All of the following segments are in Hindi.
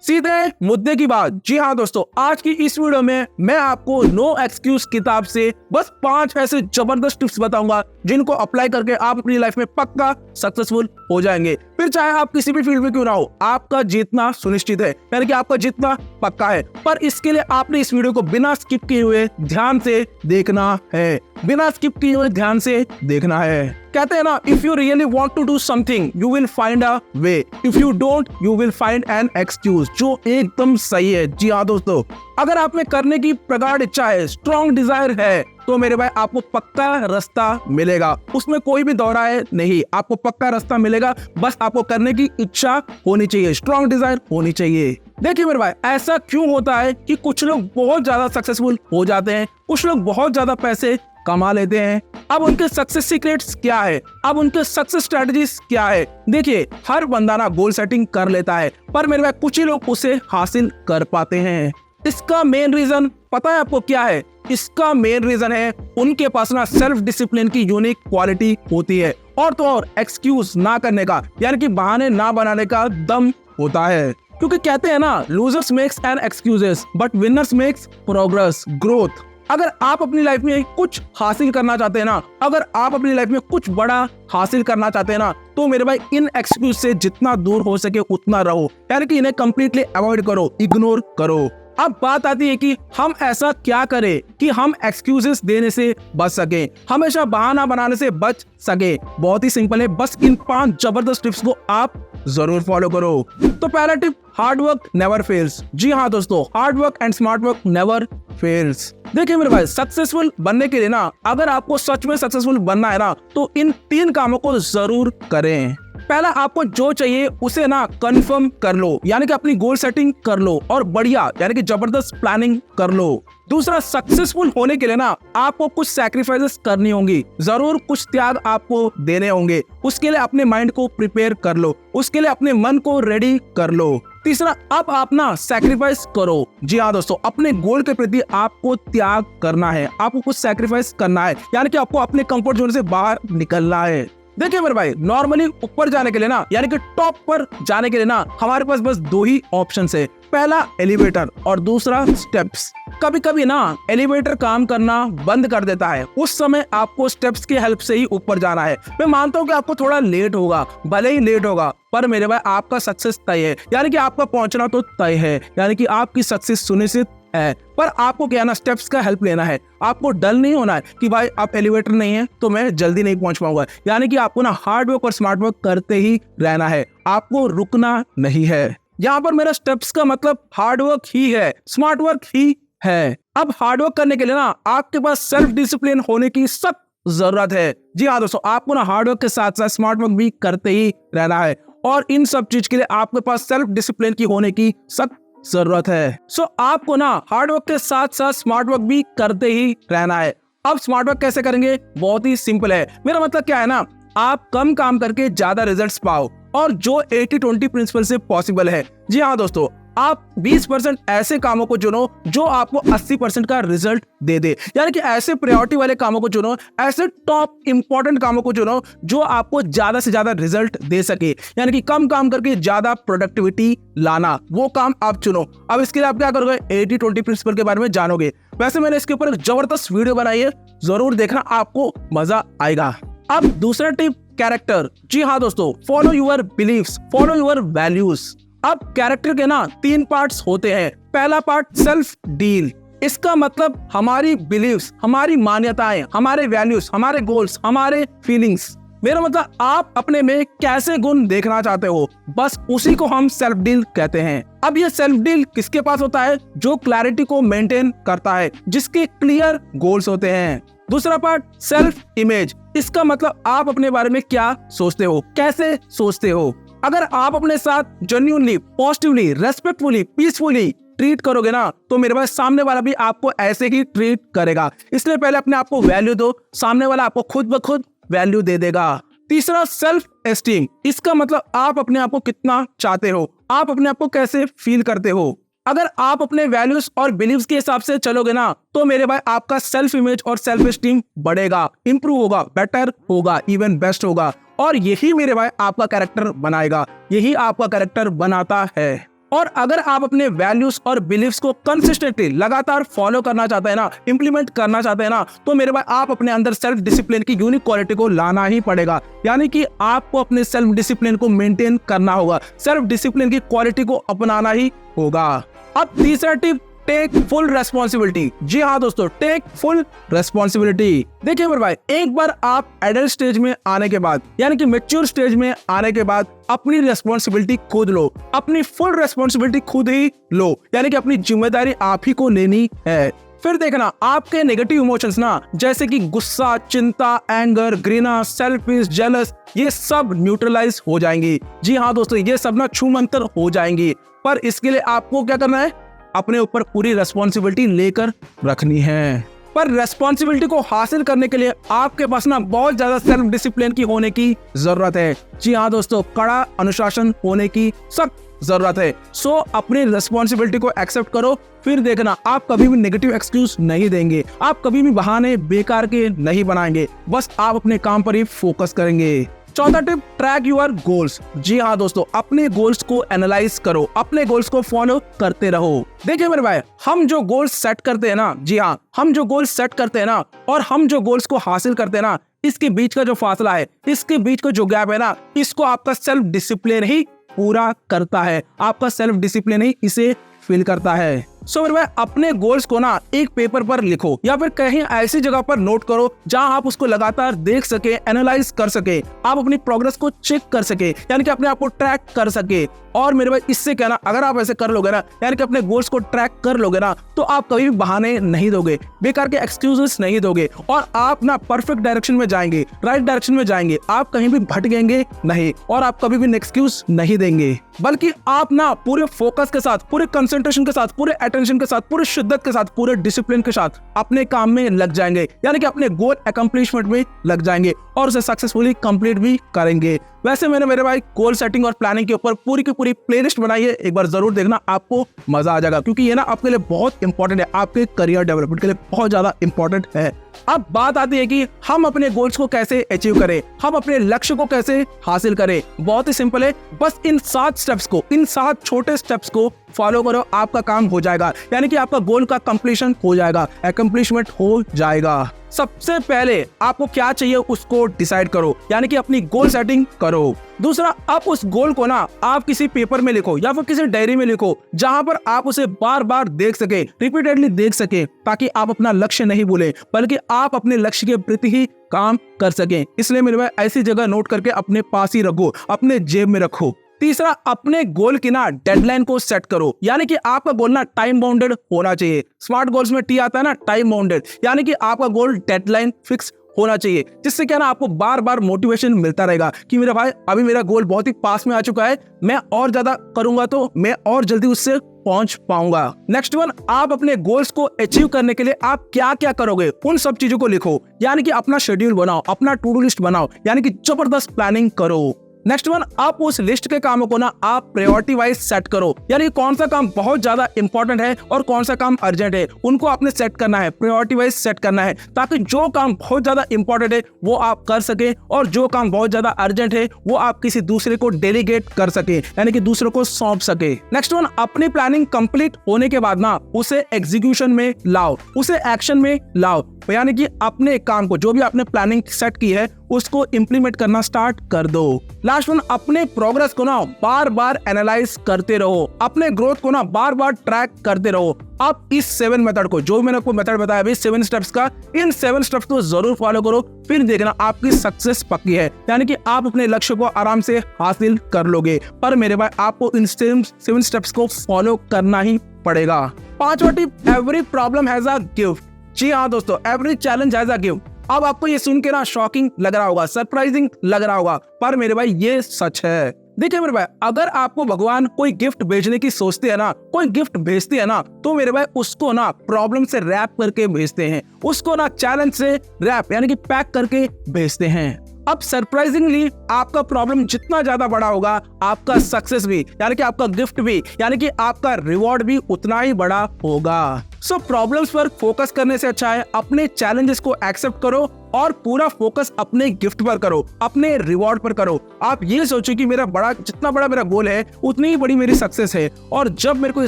सीधे मुद्दे की बात। जी हाँ दोस्तों, आज की इस वीडियो में मैं आपको नो एक्सक्यूज किताब से बस 5 ऐसे जबरदस्त टिप्स बताऊंगा जिनको अप्लाई करके आप अपनी लाइफ में पक्का सक्सेसफुल हो जाएंगे। फिर चाहे आप किसी भी फील्ड में क्यों ना हो, आपका जीतना सुनिश्चित है, यानी कि आपका जीतना पक्का है। पर इसके लिए आपने इस वीडियो को बिना स्किप किए हुए ध्यान से देखना है, बिना स्किप किए हुए ध्यान से देखना है। कहते हैं ना, if you really want to do something you will find a way, if you don't you will find an excuse, जो एकदम सही है। जी हाँ दोस्तों, अगर आप में करने की प्रगाढ़ इच्छा है, स्ट्रॉन्ग डिजायर है, तो मेरे भाई आपको पक्का रास्ता मिलेगा, उसमें कोई भी दौराए नहीं, आपको पक्का रास्ता मिलेगा। बस आपको करने की इच्छा होनी चाहिए, स्ट्रॉन्ग डिजायर होनी चाहिए। देखिए मेरे भाई, ऐसा क्यों होता है कि कुछ लोग बहुत ज्यादा सक्सेसफुल हो जाते हैं, कुछ लोग बहुत ज्यादा पैसे कमा लेते हैं। अब उनके सक्सेस सीक्रेट्स क्या है, अब उनके सक्सेस स्ट्रेटजीज क्या है? देखिए, हर बंदा ना गोल सेटिंग कर लेता है, पर मेरे भाई कुछ ही लोग उसे हासिल कर पाते हैं। इसका मेन रीजन पता है आपको क्या है? इसका मेन रीजन है उनके पास ना सेल्फ डिसिप्लिन की यूनिक क्वालिटी होती है, और तो और एक्सक्यूज ना करने का, यानी कि बहाने ना बनाने का दम होता है। क्योंकि कहते हैं ना, losers makes an excuses but winners makes progress growth. अगर आप अपनी लाइफ में कुछ हासिल करना चाहते हैं ना, अगर आप अपनी लाइफ में कुछ बड़ा हासिल करना चाहते हैं ना, तो मेरे भाई इन एक्सक्यूज से जितना दूर हो सके उतना रहो, यानी कि इन्हें कंप्लीटली अवॉइड करो, इग्नोर करो। अब बात आती है कि हम ऐसा क्या करें कि हम एक्सक्यूजेस देने से बच सके, हमेशा बहाना बनाने से बच सके। बहुत ही सिंपल है, बस इन 5 जबरदस्त टिप्स को आप जरूर फॉलो करो। तो पहला tip, hard work never fails. जी हाँ दोस्तों, hard work and smart work never fails. देखिए मेरे भाई, सक्सेसफुल बनने के लिए ना, अगर आपको सच में सक्सेसफुल बनना है ना, तो इन 3 कामों को जरूर करें। पहला, आपको जो चाहिए उसे ना कंफर्म कर लो, यानी कि अपनी गोल सेटिंग कर लो और बढ़िया यानी कि जबरदस्त प्लानिंग कर लो। दूसरा, सक्सेसफुल होने के लिए ना आपको कुछ सैक्रिफाइसेस करनी होंगी, जरूर कुछ त्याग आपको देने होंगे। उसके लिए अपने माइंड को प्रिपेयर कर लो, उसके लिए अपने मन को रेडी कर लो। तीसरा, अब आप ना सैक्रिफाइस करो। जी हाँ दोस्तों, अपने गोल के प्रति आपको त्याग करना है, आपको कुछ सैक्रिफाइस करना है, यानी कि आपको अपने कंफर्ट जोन से बाहर निकलना है। देखिए मेरे भाई, नॉर्मली ऊपर जाने के लिए ना, यानी कि टॉप पर जाने के लिए ना, हमारे पास बस 2 ही ऑप्शंस है, पहला एलिवेटर और दूसरा स्टेप्स। कभी कभी ना एलिवेटर काम करना बंद कर देता है, उस समय आपको स्टेप्स की हेल्प से ही ऊपर जाना है। मैं मानता हूँ कि आपको थोड़ा लेट होगा, भले ही लेट होगा, पर मेरे भाई आपका सक्सेस तय है, यानी कि आपका पहुंचना तो तय है, यानी कि आपकी सक्सेस सुनिश्चित है। पर आपको क्या है ना, स्टेप्स का हेल्प लेना है। आपको डल नहीं होना है कि भाई आप एलिवेटर नहीं है तो मैं जल्दी नहीं पहुंच पाऊंगा, यानी कि आपको ना हार्ड वर्क और स्मार्ट वर्क करते ही रहना है, आपको रुकना नहीं है। यहाँ पर मेरा स्टेप्स का मतलब हार्ड वर्क ही है, स्मार्ट वर्क ही है। अब हार्ड वर्क करने के लिए ना आपके पास सेल्फ डिसिप्लिन होने की सख्त जरूरत है। जी हाँ दोस्तों, आपको ना हार्ड वर्क के साथ साथ स्मार्ट वर्क भी करते ही रहना है, और इन सब चीज के लिए आपके पास सेल्फ डिसिप्लिन की होने की सख्त जरूरत है। सो आपको ना हार्ड वर्क के साथ साथ स्मार्ट वर्क भी करते ही रहना है। अब स्मार्ट वर्क कैसे करेंगे? बहुत ही सिंपल है। मेरा मतलब क्या है ना, आप कम काम करके ज्यादा रिजल्ट्स पाओ, और जो 80-20 प्रिंसिपल से पॉसिबल है। जी हाँ दोस्तों, आप 20% ऐसे कामों को चुनो जो आपको 80% का रिजल्ट दे दे, यानी कि ऐसे प्रायोरिटी वाले कामों को चुनो, ऐसे टॉप इंपॉर्टेंट कामों को चुनो जो आपको ज्यादा से ज्यादा रिजल्ट दे सके, यानी कि कम काम करके ज्यादा प्रोडक्टिविटी लाना, वो काम आप चुनो। अब इसके लिए आप क्या करोगे? 80-20 प्रिंसिपल के बारे में जानोगे। वैसे मैंने इसके ऊपर एक जबरदस्त वीडियो बनाई है, जरूर देखना, आपको मजा आएगा। अब दूसरा टिप, कैरेक्टर। जी हाँ दोस्तों, follow your beliefs, follow your values. अब कैरेक्टर के ना 3 पार्ट्स होते हैं। पहला पार्ट, सेल्फ डील। इसका मतलब हमारी बिलीव्स, हमारी मान्यताएं, हमारे वैल्यूज, हमारे गोल्स, हमारे फीलिंग्स। मेरा मतलब आप अपने में कैसे गुण देखना चाहते हो, बस उसी को हम सेल्फ डील कहते हैं। अब ये सेल्फ डील किसके पास होता है? जो क्लैरिटी को मेंटेन करता है, जिसके क्लियर गोल्स होते हैं। दूसरा पार्ट, सेल्फ इमेज। इसका मतलब आप अपने बारे में क्या सोचते हो, कैसे सोचते हो। अगर आप अपने साथ genuinely, positively, respectfully, peacefully treat करोगे ना, तो मेरे पास सामने वाला भी आपको ऐसे ही ट्रीट करेगा। इसलिए पहले अपने आप को वैल्यू दो, सामने वाला आपको खुद ब खुद वैल्यू दे देगा। तीसरा, सेल्फ एस्टीम। इसका मतलब आप अपने आप को कितना चाहते हो, आप अपने आप को कैसे फील करते हो। अगर आप अपने वैल्यूज और बिलीव्स के हिसाब से चलोगे ना, तो मेरे भाई आपका सेल्फ इमेज और सेल्फ एस्टीम बढ़ेगा, इंप्रूव होगा, बेटर होगा, इवन बेस्ट होगा। और यही मेरे भाई आपका कैरेक्टर बनाएगा, यही आपका कैरेक्टर बनाता है। और अगर आप अपने वैल्यूज और बिलीव्स को कंसिस्टेंटली लगातार फॉलो करना चाहते हैं ना, इंप्लीमेंट करना चाहते हैं ना, तो मेरे भाई आप अपने अंदर सेल्फ डिसिप्लिन की यूनिक क्वालिटी को लाना ही पड़ेगा। यानी कि आपको अपने सेल्फ डिसिप्लिन को मेंटेन करना होगा, सेल्फ डिसिप्लिन की क्वालिटी को अपनाना ही होगा। अब तीसरा टिप, टेक फुल रेस्पॉन्सिबिलिटी। जी हाँ दोस्तों, टेक फुल रेस्पॉन्सिबिलिटी। देखिए मेरे भाई, एक बार आप एडल्ट स्टेज में आने के बाद, यानी कि मैच्योर स्टेज में आने के बाद अपनी रेस्पॉन्सिबिलिटी खुद लो, अपनी फुल रेस्पॉन्सिबिलिटी खुद ही लो, यानी कि अपनी जिम्मेदारी आप ही को लेनी है। फिर देखना आपके नेगेटिव इमोशंस ना, जैसे कि गुस्सा, चिंता, एंगर, घृणा, सेल्फिश, जेलस, ये सब न्यूट्रलाइज हो जाएंगी। जी हाँ दोस्तों, ये सब ना छूमंतर हो जाएंगी। पर इसके लिए आपको क्या करना है, अपने ऊपर पूरी रेस्पॉन्सिबिलिटी लेकर रखनी है। पर रेस्पॉन्सिबिलिटी को हासिल करने के लिए आपके पास ना बहुत ज्यादा सेल्फ डिसिप्लिन की होने की जरूरत है। जी हाँ दोस्तों, कड़ा अनुशासन होने की सख्त जरूरत है। सो अपनी रेस्पॉन्सिबिलिटी को एक्सेप्ट करो। फिर देखना आप कभी भी नेगेटिव एक्सक्यूज नहीं देंगे, आप कभी भी बहाने बेकार के नहीं बनाएंगे, बस आप अपने काम पर ही फोकस करेंगे। चौथा टिप, ट्रैक यूर गोल्स। जी हाँ दोस्तों, अपने गोल्स को एनालाइज करो, अपने गोल्स को फॉलो करते रहो। देखिए मेरे भाई, हम जो गोल्स सेट करते हैं ना, जी हाँ, हम जो गोल्स सेट करते हैं ना, और हम जो गोल्स को हासिल करते हैं ना, इसके बीच का जो फासला है, इसके बीच का जो गैप है ना, इसको आपका सेल्फ डिसिप्लिन ही पूरा करता है। आपका सेल्फ डिसिप्लिन ही इसे फिल करता है। सो मेरे भाई, अपने गोल्स को ना एक पेपर पर लिखो या फिर कहीं ऐसी जगह पर नोट करो जहां आप उसको लगातार देख सके, एनालाइज कर सके, आप अपनी प्रोग्रेस को चेक कर सके, यानी कि अपने आप को ट्रैक कर सके। और मेरे भाई, इससे क्या ना, अगर आप ऐसे कर लोगे ना, यानी कि अपने गोल्स को ट्रैक कर लोगे ना, तो आप कभी भी बहाने नहीं दोगे, बेकार के एक्सक्यूजेस नहीं दोगे, और आप ना परफेक्ट डायरेक्शन में जाएंगे, राइट डायरेक्शन में जाएंगे। आप कहीं भी भटकेंगे नहीं, और आप कभी भी एक्सक्यूज नहीं देंगे, बल्कि आप ना पूरे फोकस के साथ, पूरे कंसंट्रेशन के साथ, पूरे अटेंशन के साथ, पूरे शिद्दत के साथ, पूरे डिसिप्लिन के साथ अपने काम में लग जाएंगे, यानी कि अपने गोल अकम्प्लिशमेंट में लग जाएंगे और उसे सक्सेसफुली कंप्लीट भी करेंगे। वैसे मैंने मेरे भाई गोल सेटिंग और प्लानिंग के ऊपर पूरी की पूरी प्लेलिस्ट बनाई है, एक बार जरूर देखना, आपको मजा आ जाएगा, क्योंकि ये ना आपके लिए बहुत इंपॉर्टेंट है, आपके करियर डेवलपमेंट के लिए बहुत ज्यादा इंपॉर्टेंट है। अब बात आती है कि हम अपने गोल्स को कैसे अचीव करें, हम अपने लक्ष्य को कैसे हासिल करें। बहुत ही सिंपल है, बस इन 7 स्टेप्स को, इन 7 छोटे स्टेप्स को फॉलो करो, आपका काम हो जाएगा, यानी कि आपका गोल का कंप्लीशन हो जाएगा, अकम्प्लिशमेंट हो जाएगा। सबसे पहले आपको क्या चाहिए उसको डिसाइड करो, यानी कि अपनी गोल सेटिंग करो। दूसरा, आप उस गोल को ना आप किसी पेपर में लिखो या फिर किसी डायरी में लिखो, जहां पर आप उसे बार बार देख सके, रिपीटेडली देख सके, ताकि आप अपना लक्ष्य नहीं भूलें, बल्कि आप अपने लक्ष्य के प्रति ही काम कर सकें। इसलिए मेरे भाई, ऐसी जगह नोट करके अपने पास ही रखो, अपने जेब में रखो। तीसरा, अपने गोल की ना डेडलाइन को सेट करो, यानी कि आपका गोल ना टाइम बाउंडेड होना चाहिए। स्मार्ट गोल्स में टी आता है ना, टाइम बाउंडेड, यानी कि आपका गोल डेडलाइन फिक्स होना चाहिए, जिससे क्या ना आपको बार बार मोटिवेशन मिलता रहेगा कि मेरा भाई, अभी मेरा गोल बहुत ही पास में आ चुका है, मैं और ज्यादा करूंगा तो मैं और जल्दी उससे पहुंच पाऊंगा। नेक्स्ट वन, आप अपने गोल्स को अचीव करने के लिए आप क्या क्या करोगे, उन सब चीजों को लिखो, यानी कि अपना शेड्यूल बनाओ, अपना टू डू लिस्ट बनाओ, यानी कि जबरदस्त प्लानिंग करो। नेक्स्ट वन, आप उस लिस्ट के कामों को ना आप प्रायोरिटी वाइज सेट करो, यानी कौन सा काम बहुत ज्यादा इंपॉर्टेंट है और कौन सा काम अर्जेंट है, उनको आपने सेट करना है, प्रायोरिटी वाइज सेट करना है, ताकि जो काम बहुत ज्यादा इंपॉर्टेंट है वो आप कर सके और जो काम बहुत ज्यादा अर्जेंट है वो आप किसी दूसरे को डेलीगेट कर सके, यानी कि दूसरे को सौंप सके। नेक्स्ट वन, अपनी प्लानिंग कंप्लीट होने के बाद ना उसे एग्जीक्यूशन में लाओ, उसे एक्शन में लाओ, यानी कि अपने काम को, जो भी आपने प्लानिंग सेट की है, उसको इंप्लीमेंट करना स्टार्ट कर दो। लास्ट वन, अपने प्रोग्रेस को ना बार बार एनालाइज करते रहो, अपने ग्रोथ को ना बार बार ट्रैक करते रहो। आप इस 7 मेथड को, जो मैंने आपको मेथड बताया अभी 7 स्टेप्स का, इन 7 स्टेप्स को जरूर फॉलो करो, फिर देखना आपकी सक्सेस पक्की है, यानी कि आप अपने लक्ष्य को आराम से हासिल कर लोगे। पर मेरे भाई, आपको इन 7 स्टेप्स को फॉलो करना ही पड़ेगा। 5वां tip, every problem has a gift. जी हाँ दोस्तों, every challenge has a gift. अब आपको ये सुन के ना शॉकिंग लग रहा होगा, सरप्राइजिंग लग रहा होगा, पर मेरे भाई ये सच है। देखिए मेरे भाई, अगर आपको भगवान कोई गिफ्ट भेजने की सोचते हैं ना, कोई गिफ्ट भेजते हैं ना, तो मेरे भाई उसको ना प्रॉब्लम से रैप करके भेजते हैं, उसको ना चैलेंज से रैप यानी कि पैक करके भेजते हैं। अब सरप्राइजिंगली आपका प्रॉब्लम जितना ज्यादा बड़ा होगा, आपका सक्सेस भी, यानी कि आपका गिफ्ट भी, यानी कि आपका रिवॉर्ड भी उतना ही बड़ा होगा। सो प्रॉब्लम्स पर फोकस करने से अच्छा है अपने चैलेंजेस को एक्सेप्ट करो और पूरा फोकस अपने गिफ्ट पर करो, अपने रिवॉर्ड पर करो। आप ये सोचो कि जितना बड़ा मेरा गोल है उतनी ही बड़ी मेरी सक्सेस है, और जब मेरे को ये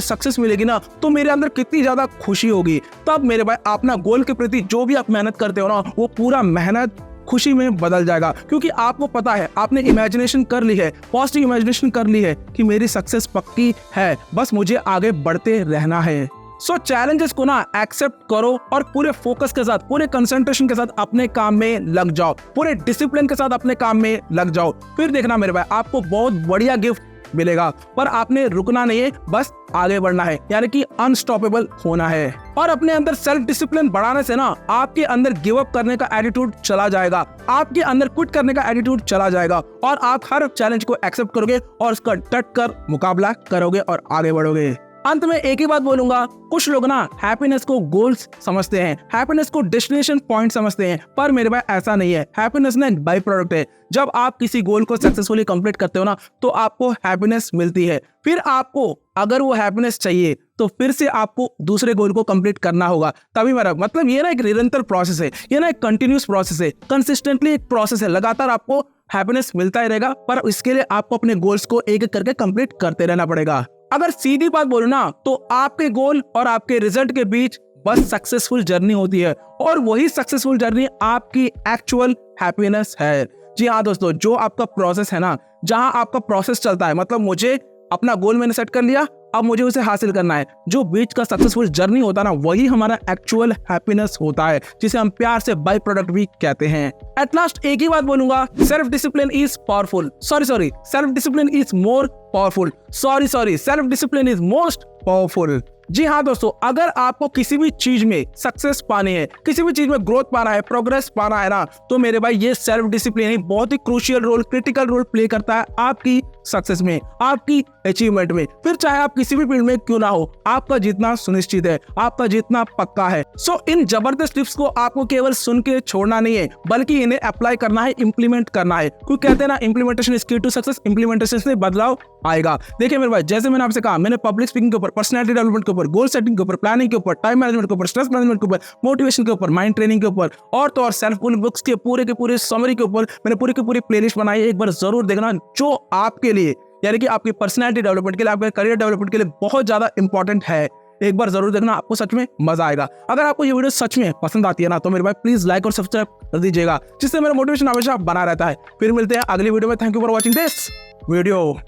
सक्सेस मिलेगी ना तो मेरे अंदर कितनी ज्यादा खुशी होगी। तब मेरे भाई अपना गोल के प्रति जो भी आप मेहनत करते हो ना, वो पूरा मेहनत खुशी में बदल जाएगा, क्योंकि आपको पता है, आपने इमेजिनेशन कर ली है, पॉजिटिव इमेजिनेशन कर ली है कि मेरी सक्सेस पक्की है, बस मुझे आगे बढ़ते रहना है। सो चैलेंजेस को ना एक्सेप्ट करो और पूरे फोकस के साथ, पूरे कंसंट्रेशन के साथ अपने काम में लग जाओ, पूरे डिसिप्लिन के साथ अपने काम में लग जाओ। फिर देखना मेरे भाई, आपको बहुत बढ़िया गिफ्ट मिलेगा। पर आपने रुकना नहीं है, बस आगे बढ़ना है, यानी कि अनस्टॉपेबल होना है। और अपने अंदर सेल्फ डिसिप्लिन बढ़ाने से ना आपके अंदर गिव अप करने का एटीट्यूड चला जाएगा, आपके अंदर क्विट करने का एटीट्यूड चला जाएगा, और आप हर चैलेंज को एक्सेप्ट करोगे और उसका डट कर मुकाबला करोगे और आगे बढ़ोगे। अंत में एक ही बात बोलूंगा, कुछ लोग ना हैप्पीनेस को गोल्स समझते हैं, हैप्पीनेस को डेस्टिनेशन पॉइंट समझते हैं, पर मेरे भाई ऐसा नहीं है। हैप्पीनेस ना एक बाई प्रोडक्ट है। जब आप किसी गोल को सक्सेसफुली कंप्लीट करते हो ना, तो आपको हैप्पीनेस मिलती है। फिर आपको अगर वो हैप्पीनेस चाहिए तो फिर से आपको दूसरे गोल को कंप्लीट करना होगा। तभी मेरा मतलब ये ना एक निरंतर प्रोसेस है, ये ना एक कंटिन्यूस प्रोसेस है, कंसिस्टेंटली एक प्रोसेस है। लगातार आपको हैप्पीनेस मिलता ही रहेगा, पर इसके लिए आपको अपने गोल्स को एक एक करके कंप्लीट करते रहना पड़ेगा। अगर सीधी बात बोलूं ना, तो आपके गोल और आपके रिजल्ट के बीच बस सक्सेसफुल जर्नी होती है, और वही सक्सेसफुल जर्नी आपकी एक्चुअल हैप्पीनेस है। जी हाँ दोस्तों, जो आपका प्रोसेस है ना, जहां आपका प्रोसेस चलता है, मतलब मुझे अपना गोल मैंने सेट कर लिया, अब मुझे उसे हासिल करना है, जो बीच का सक्सेसफुल जर्नी होता है ना, वही हमारा एक्चुअल हैप्पीनेस होता है, जिसे हम प्यार से बाय प्रोडक्ट भी कहते हैं। एट लास्ट एक ही बात बोलूंगा, self discipline is powerful, self discipline is more powerful, self discipline is most powerful. जी हाँ दोस्तों, अगर आपको किसी भी चीज में सक्सेस पानी है, किसी भी चीज में ग्रोथ पाना है, प्रोग्रेस पाना है ना, तो मेरे भाई ये सेल्फ डिसिप्लिन ही बहुत ही crucial role, critical role play करता है आपकी सक्सेस में, आपकी अचीवमेंट में। फिर चाहे आप किसी भी फील्ड में क्यों ना हो, आपका जीतना सुनिश्चित है, आपका जीतना पक्का है। सो इन जबरदस्त टिप्स को आपको केवल सुन के छोड़ना नहीं है, बल्कि इन्हें अप्लाई करना है, इंप्लीमेंट करना है। क्योंकि कहते हैं ना, इंप्लीमेंटेशन इज की टू सक्सेस, इंप्लीमेंटेशन से बदलाव आएगा। देखिए मेरे भाई, जैसे मैंने आपसे कहा, मैंने पब्लिक स्पीकिंग के ऊपर, पर्सनैलिटी डेवलपमेंट के ऊपर, गोल सेटिंग के ऊपर, प्लानिंग के ऊपर, टाइम मैनेजमेंट के ऊपर, स्ट्रेस मैनेजमेंट के ऊपर, मोटिवेशन के ऊपर, माइंड ट्रेनिंग के ऊपर, और तो और सेल्फ हेल्प बुक्स के पूरे समरी के ऊपर मैंने पूरी की पूरी प्लेलिस्ट बनाई है। एक बार जरूर देखना, जो आपके लिए, यानी कि आपकी पर्सनैलिटी डेवलपमेंट के लिए, आपके करियर डेवलपमेंट के लिए बहुत ज्यादा इंपॉर्टेंट है। एक बार जरूर देखना, आपको सच में मजा आएगा। अगर आपको ये वीडियो सच में पसंद आती है ना, तो मेरे भाई प्लीज लाइक और सब्सक्राइब कर दीजिएगा, जिससे मेरा मोटिवेशन हमेशा बना रहता है। फिर मिलते हैं अगली वीडियो में। Thank you for watching this video.